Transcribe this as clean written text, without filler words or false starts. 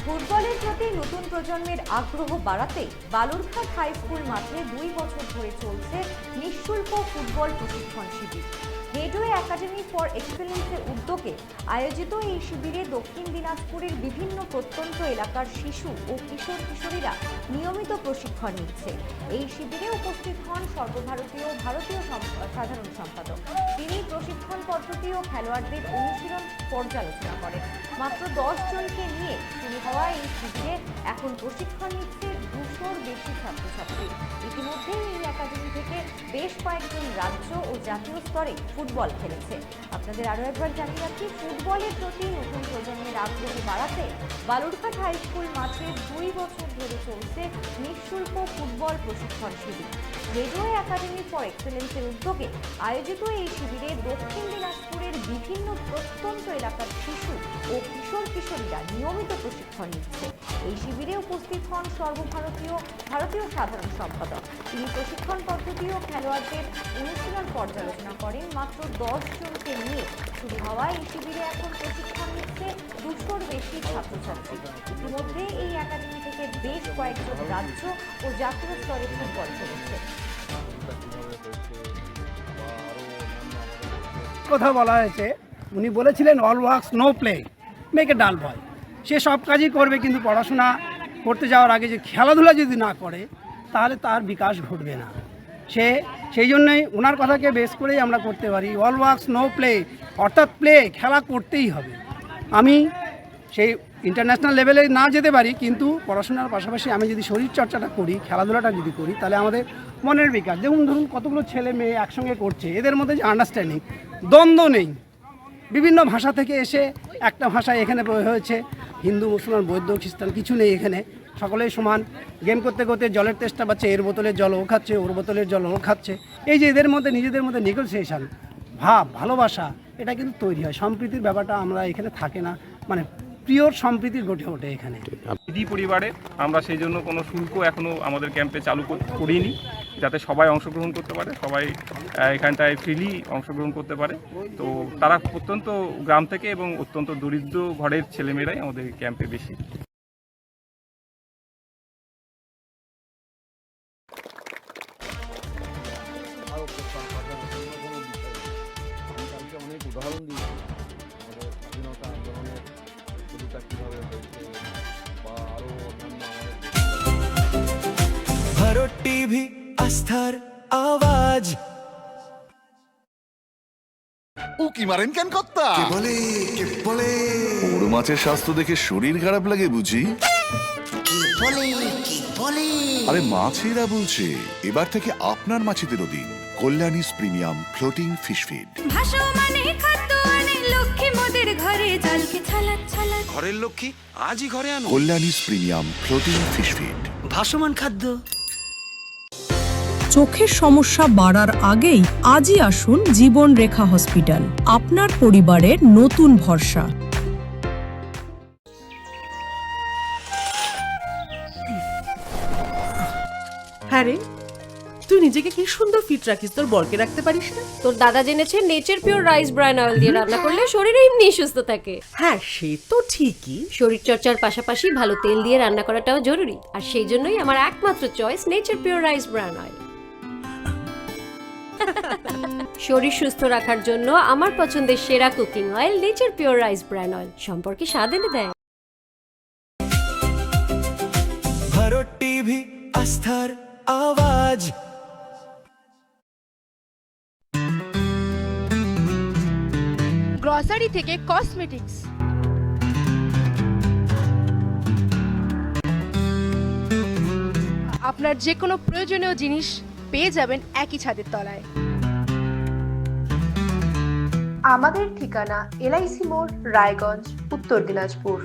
ফুটবলের প্রতি নতুন প্রজন্মের আগ্রহ বাড়াতে বালুরঘাট হাই স্কুল মাঠে 2 বছর ধরে চলছে নিঃশুল্ক ফুটবল প্রশিক্ষণ শিবির। হেডওয়ে একাডেমি ফর এক্সেলেন্সের উদ্যোগে আয়োজিত এই শিবিরে দক্ষিণ দিনাজপুরের বিভিন্ন প্রত্যন্ত এলাকার শিশু ও কিশোর কিশোরীরা নিয়মিত প্রশিক্ষণ নিচ্ছে। এই শিবিরে উপস্থিত হন সর্বভারতীয় সাধারণ সম্পাদক। তিনি প্রশিক্ষণ পদ্ধতি ও খেলোয়াড়দের অনুশীলন পর্যালোচনা করেন। মাত্র 10 জনকে নিয়ে শুরু হওয়া এই শিবিরে এখন প্রশিক্ষণ নিচ্ছে 200-র বেশি ছাত্রছাত্রী। ইতিমধ্যে এই একাডেমি থেকে বেশ কয়েকজন রাজ্য ও জাতীয় স্তরে ফুটবল খেলেছে। আপনাদের আরও একবার জানিয়ে রাখি, ফুটবলের প্রতি নতুন প্রজন্মের আগ্রহ বাড়াতে বালুরঘাট হাই স্কুল মাঠে 2 বছর ধরে চলছে নিঃশুল্ক ফুটবল প্রশিক্ষণ শিবির। হেডওয়ে একাডেমি ফর এক্সেলেন্সের উদ্যোগে আয়োজিত এই শিবিরে দক্ষিণ দিনাজপুরের বিভিন্ন প্রত্যন্ত এলাকার শিশু ও কিশোর কিশোরীরা নিয়মিত প্রশিক্ষণ নিচ্ছে। এই শিবিরে উপস্থিত হন সর্বভারতীয় সাধারণ সম্পাদক। তিনি প্রশিক্ষণ পদ্ধতি ও খেলোয়াড়দের অনুশীলন পর্যালোচনা করেন। মাত্র 10 জনকে নিয়ে শুরু হওয়া এই শিবিরে এখন প্রশিক্ষণ নিচ্ছে 200-র বেশি ছাত্রছাত্রী। ইতিমধ্যে এই একাডেমি থেকে বেশ কয়েকজন রাজ্য ও জাতীয় স্তরে ফুটবল খেলেছে। কথা বলা হয়েছে, উনি বলেছিলেন all works no play make a dull boy. সে সব কাজই করবে, কিন্তু পড়াশোনা করতে যাওয়ার আগে যে খেলাধুলা যদি না করে তাহলে তার বিকাশ ঘটবে না। সেই জন্যই ওনার কথাকে বেস করেই আমরা করতে পারি অল ওয়ার্কস নো প্লে, অর্থাৎ প্লে খেলা করতেই হবে। আমি সেই ইন্টারন্যাশনাল লেভেলে না যেতে পারি, কিন্তু পড়াশোনার পাশাপাশি আমি যদি শরীর চর্চাটা করি, খেলাধুলাটা যদি করি, তাহলে আমাদের মনের বিকাশ। যেমন ধরুন কতগুলো ছেলে মেয়ে একসঙ্গে করছে, এদের মধ্যে যে আন্ডারস্ট্যান্ডিং, দ্বন্দ্ব নেই। বিভিন্ন ভাষা থেকে এসে একটা ভাষা এখানে হয়েছে, হিন্দু মুসলমান বৌদ্ধ খ্রিস্টান কিছু নেই, এখানে সকলেই সমান। গেম করতে করতে জলের তেষ্টা পাচ্ছে, এর বোতলের জল ও খাচ্ছে, ওর বোতলের জল ও খাচ্ছে। এই যে এদের মধ্যে নিজেদের মধ্যে নেগোসিয়েশন ভাব, ভালোবাসা, এটা কিন্তু তৈরি হয়। সম্প্রীতির ব্যাপারটা আমরা এখানে থাকে না, মানে প্রিয়র সম্প্রীতি ঘটে ওঠে এখানে। দিদি পরিবারে আমরা সেই জন্য কোনো শুল্ক এখনও আমাদের ক্যাম্পে চালু করিনি, যাতে সবাই অংশগ্রহণ করতে পারে, সবাই এখানটায় ফ্রিলি অংশগ্রহণ করতে পারে। তো তারা অত্যন্ত গ্রাম থেকে এবং অত্যন্ত দরিদ্র ঘরের ছেলেমেয়েরাই আমাদের ক্যাম্পে বেশি। অনেক উদাহরণ দিয়েছি আমাদের স্বাধীনতা আন্দোলনের শুরুটা কীভাবে হয়েছে বা আরও অন্যান্য ভারত টিভি আস্থার আওয়াজ। উকি মারেন কেন কর্তা? কে বলে বড় মাছের স্বাস্থ্য দেখে শরীর খারাপ লাগে বুঝি? কে বলে আরে মাছেরা বলছে, এবার থেকে আপনার মাছেদেরও দিন কল্যাণীস প্রিমিয়াম ফ্লোটিং ফিশ ফিড। ঘরের লক্ষ্মী আজই ঘরে আনো কল্যাণীস প্রিমিয়াম ফ্লোটিং ফিশ ফিড। ভাসমান খাদ্য। চোখের সমস্যা বাড়ার আগেই আজই আসুন জীবন রেখা হসপিটাল, আপনার পরিবারের নতুন ভরসা। হ্যাঁ রে, তুই নিজেকে কি সুন্দর ফিট রাখিস, তোর বরকে রাখতে পারিস না? তোর দাদা জেনেছে nature pure rice bran oil দিয়ে রান্না করলে শরীর এমনি সুস্থ থাকে। হ্যাঁ সে তো ঠিকই, শরীর চর্চার পাশাপাশি ভালো তেল দিয়ে রান্না করাটাও জরুরি, আর সেই জন্যই আমার একমাত্র choice nature pure rice bran oil. শরীর সুস্থ রাখার জন্য আমার পছন্দের সেরা cooking oil nature pure rice bran oil, সম্পর্কে স্বাদ এনে দেয়। ভারত টিভি আস্থার আওয়াজ। গ্রসারি থেকে কসমেটিক্স, আপনার যে কোনো প্রয়োজনীয় জিনিস পেয়ে যাবেন একই ছাদের তলায়। আমাদের ঠিকানা LIC মোড়, রায়গঞ্জ, উত্তর দিনাজপুর।